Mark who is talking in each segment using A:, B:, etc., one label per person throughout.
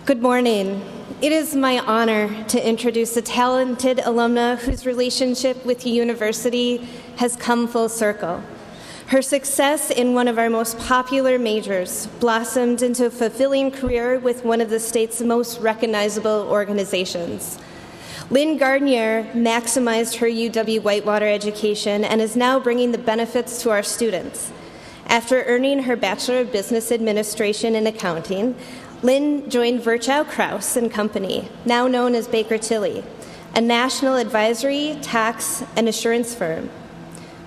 A: Good morning. It is my honor to introduce a talented alumna whose relationship with the university has come full circle. Her success in one of our most popular majors blossomed into a fulfilling career with one of the state's most recognizable organizations. Lynn Gardinier maximized her UW-Whitewater education and is now bringing the benefits to our students. After earning her Bachelor of Business Administration in Accounting, Lynn joined Virchow Krause and Company, now known as Baker Tilly, a national advisory, tax, and assurance firm.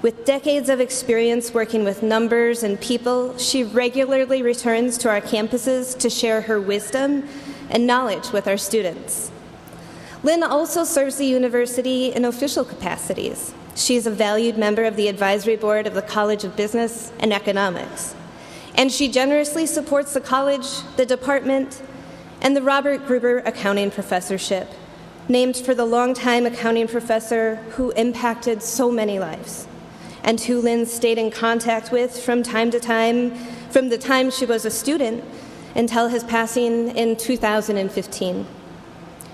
A: With decades of experience working with numbers and people, she regularly returns to our campuses to share her wisdom and knowledge with our students. Lynn also serves the university in official capacities. She is a valued member of the advisory board of the College of Business and Economics. And she generously supports the college, the department, and the Robert Gruber Accounting Professorship, named for the longtime accounting professor who impacted so many lives, and who Lynn stayed in contact with from time to time, from the time she was a student until his passing in 2015.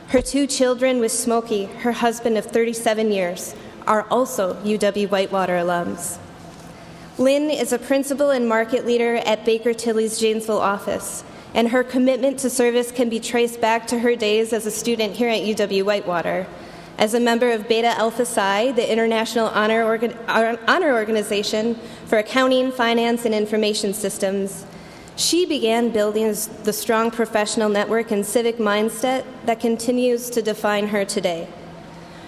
A: Her two children with Smokey, her husband of 37 years, are also UW-Whitewater alums. Lynn is a principal and market leader at Baker Tilly's Janesville office, and her commitment to service can be traced back to her days as a student here at UW-Whitewater. As a member of Beta Alpha Psi, the International Honor Organization for Accounting, Finance, and Information Systems, she began building the strong professional network and civic mindset that continues to define her today.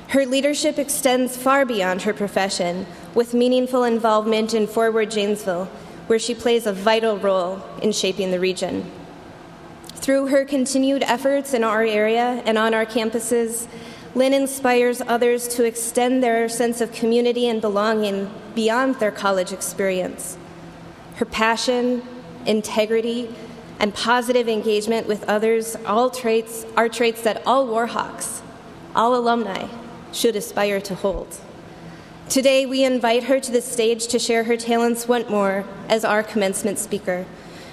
A: Her leadership extends far beyond her profession, with meaningful involvement in Forward Janesville, where she plays a vital role in shaping the region. Through her continued efforts in our area and on our campuses, Lynn inspires others to extend their sense of community and belonging beyond their college experience. Her passion, integrity, and positive engagement with others are traits that all Warhawks, all alumni, should aspire to hold. Today, we invite her to the stage to share her talents once more as our commencement speaker.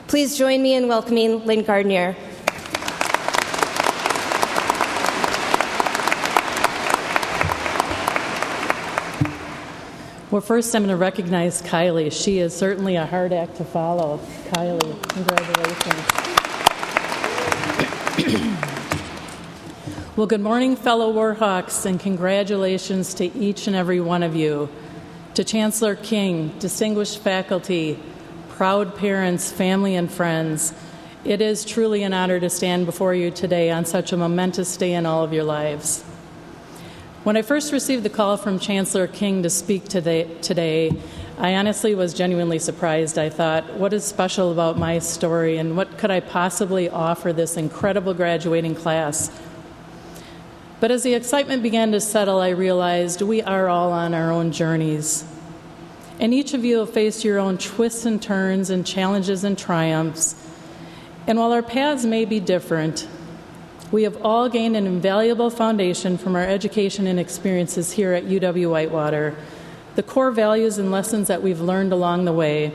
A: Please join me in welcoming Lynn Gardinier.
B: Well, first I'm going to recognize Kylie. She is certainly a hard act to follow. Kylie, congratulations. Well, good morning, fellow Warhawks, and congratulations to each and every one of you. To Chancellor King, distinguished faculty, proud parents, family, and friends, it is truly an honor to stand before you today on such a momentous day in all of your lives. When I first received the call from Chancellor King to speak today, I honestly was genuinely surprised. I thought, what is special about my story, and what could I possibly offer this incredible graduating class? But as the excitement began to settle, I realized we are all on our own journeys. And each of you have faced your own twists and turns and challenges and triumphs. And while our paths may be different, we have all gained an invaluable foundation from our education and experiences here at UW-Whitewater. The core values and lessons that we've learned along the way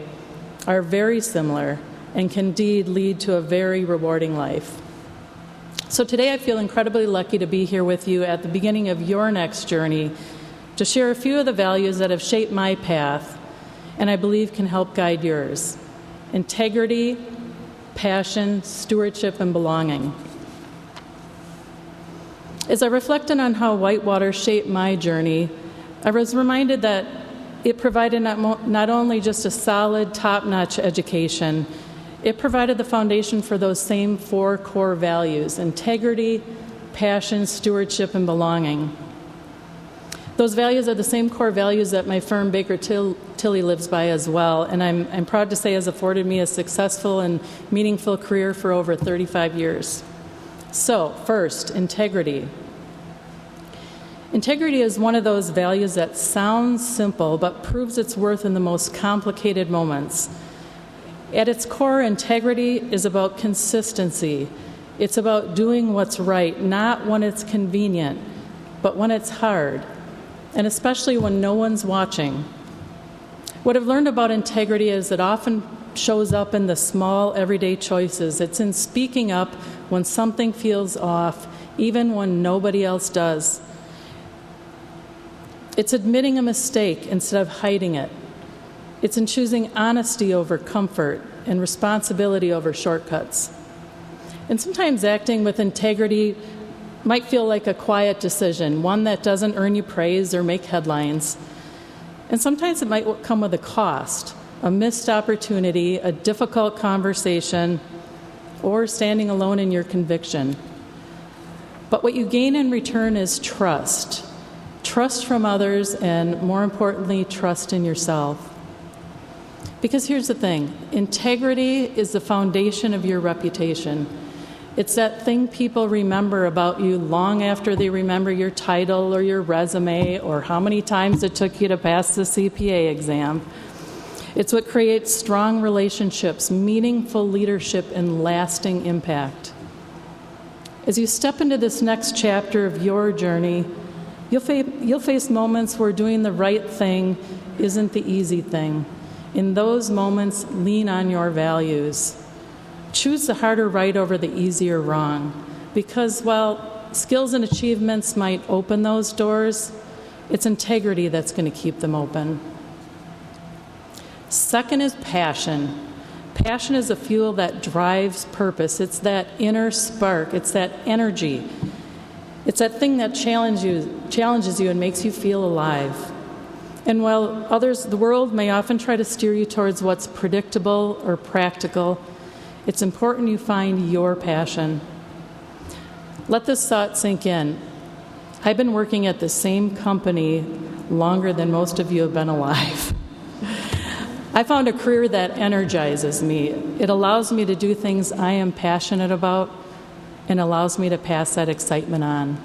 B: are very similar and can indeed lead to a very rewarding life. So today I feel incredibly lucky to be here with you at the beginning of your next journey to share a few of the values that have shaped my path and I believe can help guide yours. Integrity, passion, stewardship, and belonging. As I reflected on how Whitewater shaped my journey, I was reminded that it provided not only just a solid, top-notch education, it provided the foundation for those same four core values: integrity, passion, stewardship, and belonging. Those values are the same core values that my firm Baker Tilly lives by as well, and I'm proud to say has afforded me a successful and meaningful career for over 35 years. So, first, integrity. Integrity is one of those values that sounds simple but proves its worth in the most complicated moments. At its core, integrity is about consistency. It's about doing what's right, not when it's convenient, but when it's hard, and especially when no one's watching. What I've learned about integrity is that often shows up in the small, everyday choices. It's in speaking up when something feels off, even when nobody else does. It's admitting a mistake instead of hiding it. It's in choosing honesty over comfort and responsibility over shortcuts. And sometimes acting with integrity might feel like a quiet decision, one that doesn't earn you praise or make headlines. And sometimes it might come with a cost, a missed opportunity, a difficult conversation, or standing alone in your conviction. But what you gain in return is trust. Trust from others, and more importantly, trust in yourself. Because here's the thing, integrity is the foundation of your reputation. It's that thing people remember about you long after they remember your title or your resume or how many times it took you to pass the CPA exam. It's what creates strong relationships, meaningful leadership, and lasting impact. As you step into this next chapter of your journey, you'll face moments where doing the right thing isn't the easy thing. In those moments, lean on your values. Choose the harder right over the easier wrong, because while skills and achievements might open those doors, it's integrity that's going to keep them open. Second is passion. Passion is a fuel that drives purpose. It's that inner spark. It's that energy. It's that thing that challenges you and makes you feel alive. And while the world may often try to steer you towards what's predictable or practical, it's important you find your passion. Let this thought sink in. I've been working at the same company longer than most of you have been alive. I found a career that energizes me. It allows me to do things I am passionate about and allows me to pass that excitement on.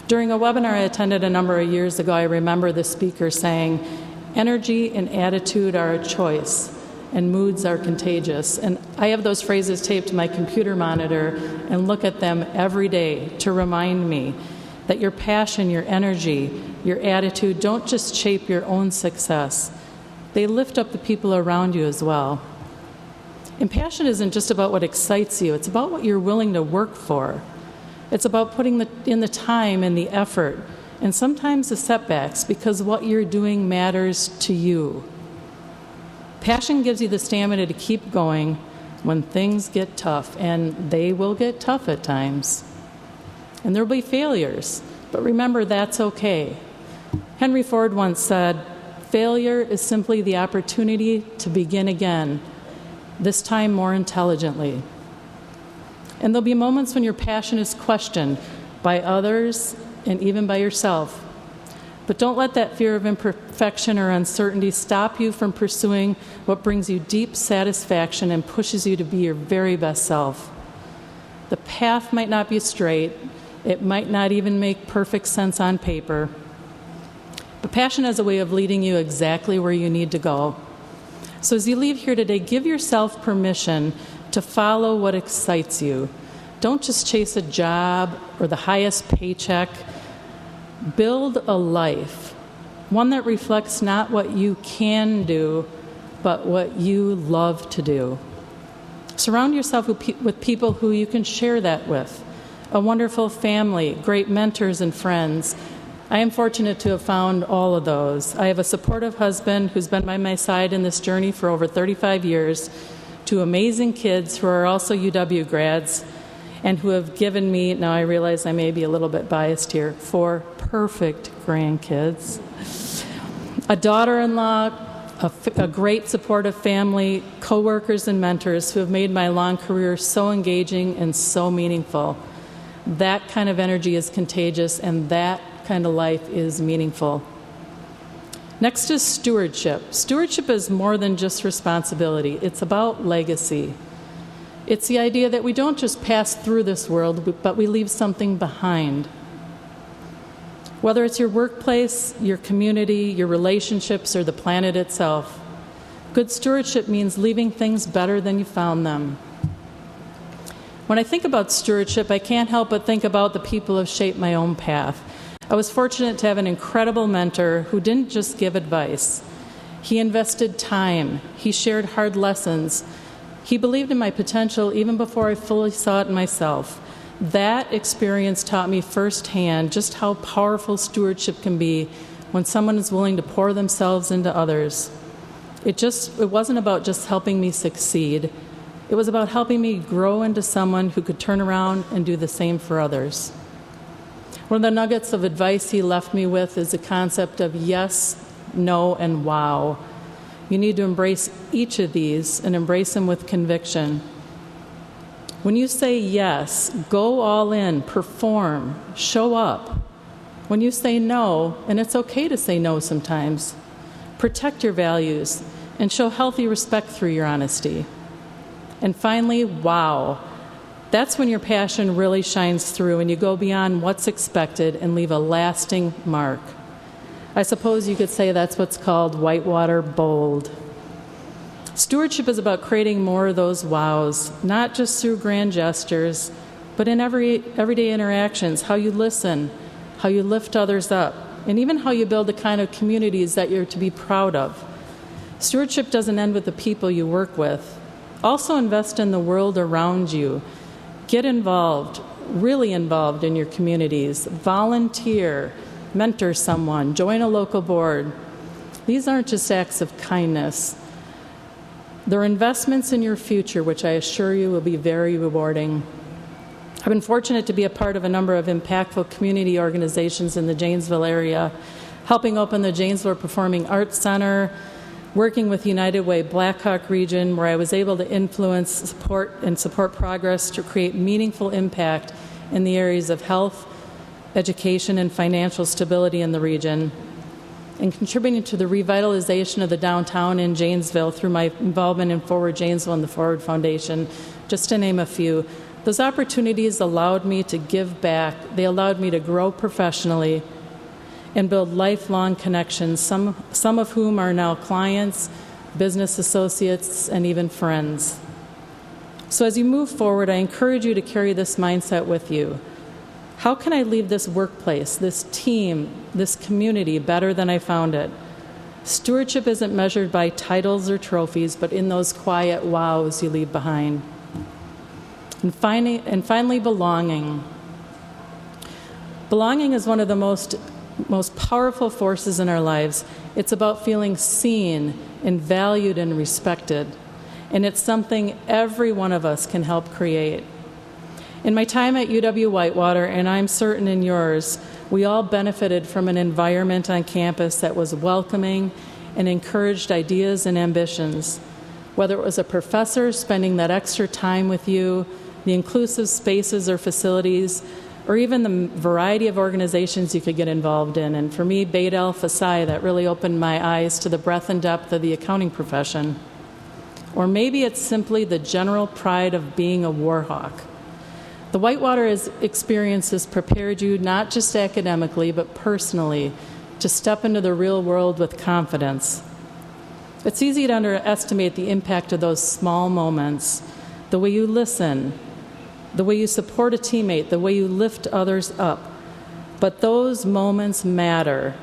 B: During a webinar I attended a number of years ago, I remember the speaker saying, "Energy and attitude are a choice, and moods are contagious." And I have those phrases taped to my computer monitor and look at them every day to remind me that your passion, your energy, your attitude don't just shape your own success. They lift up the people around you as well. And passion isn't just about what excites you, it's about what you're willing to work for. It's about putting in the time and the effort, and sometimes the setbacks, because what you're doing matters to you. Passion gives you the stamina to keep going when things get tough, and they will get tough at times. And there will be failures, but remember, that's okay. Henry Ford once said, "Failure is simply the opportunity to begin again, this time more intelligently." And there'll be moments when your passion is questioned by others and even by yourself. But don't let that fear of imperfection or uncertainty stop you from pursuing what brings you deep satisfaction and pushes you to be your very best self. The path might not be straight. It might not even make perfect sense on paper. But passion has a way of leading you exactly where you need to go. So as you leave here today, give yourself permission to follow what excites you. Don't just chase a job or the highest paycheck. Build a life, one that reflects not what you can do, but what you love to do. Surround yourself with people who you can share that with. A wonderful family, great mentors and friends. I am fortunate to have found all of those. I have a supportive husband who's been by my side in this journey for over 35 years, two amazing kids who are also UW grads, and who have given me, now I realize I may be a little bit biased here, 4 perfect grandkids, a daughter-in-law, a great supportive family, coworkers and mentors who have made my long career so engaging and so meaningful. That kind of energy is contagious, and that kind of life is meaningful. Next is stewardship. Stewardship is more than just responsibility. It's about legacy. It's the idea that we don't just pass through this world, but we leave something behind. Whether it's your workplace, your community, your relationships, or the planet itself, good stewardship means leaving things better than you found them. When I think about stewardship, I can't help but think about the people who have shaped my own path. I was fortunate to have an incredible mentor who didn't just give advice. He invested time. He shared hard lessons. He believed in my potential even before I fully saw it in myself. That experience taught me firsthand just how powerful stewardship can be when someone is willing to pour themselves into others. It wasn't about just helping me succeed. It was about helping me grow into someone who could turn around and do the same for others. One of the nuggets of advice he left me with is the concept of yes, no, and wow. You need to embrace each of these and embrace them with conviction. When you say yes, go all in, perform, show up. When you say no, and it's okay to say no sometimes, protect your values and show healthy respect through your honesty. And finally, wow. That's when your passion really shines through and you go beyond what's expected and leave a lasting mark. I suppose you could say that's what's called Whitewater bold. Stewardship is about creating more of those wows, not just through grand gestures, but in everyday interactions, how you listen, how you lift others up, and even how you build the kind of communities that you're to be proud of. Stewardship doesn't end with the people you work with. Also invest in the world around you. Get involved, really involved in your communities. Volunteer, mentor someone, join a local board. These aren't just acts of kindness. They're investments in your future, which I assure you will be very rewarding. I've been fortunate to be a part of a number of impactful community organizations in the Janesville area, helping open the Janesville Performing Arts Center, working with United Way Blackhawk region, where I was able to influence, support progress to create meaningful impact in the areas of health, education, and financial stability in the region, and contributing to the revitalization of the downtown in Janesville through my involvement in Forward Janesville and the Forward Foundation, just to name a few. Those opportunities allowed me to give back. They allowed me to grow professionally and build lifelong connections, some of whom are now clients, business associates, and even friends. So as you move forward, I encourage you to carry this mindset with you. How can I leave this workplace, this team, this community better than I found it? Stewardship isn't measured by titles or trophies, but in those quiet wows you leave behind. And finally, belonging. Belonging is one of the most powerful forces in our lives. It's about feeling seen and valued and respected. And it's something every one of us can help create. In my time at UW-Whitewater, and I'm certain in yours, we all benefited from an environment on campus that was welcoming and encouraged ideas and ambitions. Whether it was a professor spending that extra time with you, the inclusive spaces or facilities, or even the variety of organizations you could get involved in. And for me, Beta Alpha Psi, that really opened my eyes to the breadth and depth of the accounting profession. Or maybe it's simply the general pride of being a warhawk. The Whitewater experience has prepared you not just academically, but personally, to step into the real world with confidence. It's easy to underestimate the impact of those small moments, the way you listen, the way you support a teammate, the way you lift others up. But those moments matter.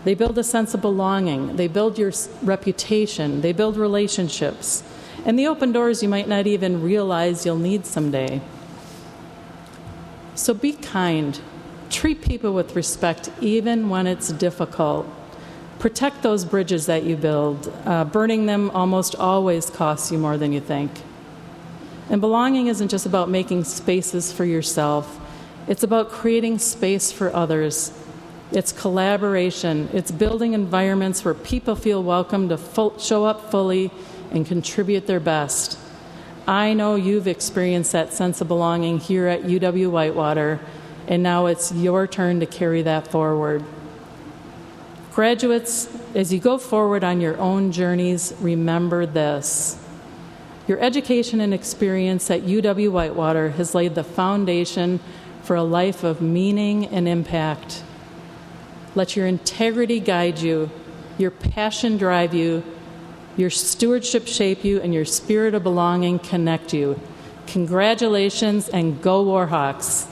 B: They build a sense of belonging. They build your reputation. They build relationships. And they open doors you might not even realize you'll need someday. So be kind. Treat people with respect even when it's difficult. Protect those bridges that you build. Burning them almost always costs you more than you think. And belonging isn't just about making spaces for yourself. It's about creating space for others. It's collaboration. It's building environments where people feel welcome to show up fully and contribute their best. I know you've experienced that sense of belonging here at UW-Whitewater, and now it's your turn to carry that forward. Graduates, as you go forward on your own journeys, remember this. Your education and experience at UW-Whitewater has laid the foundation for a life of meaning and impact. Let your integrity guide you, your passion drive you, your stewardship shape you, and your spirit of belonging connect you. Congratulations, and go Warhawks.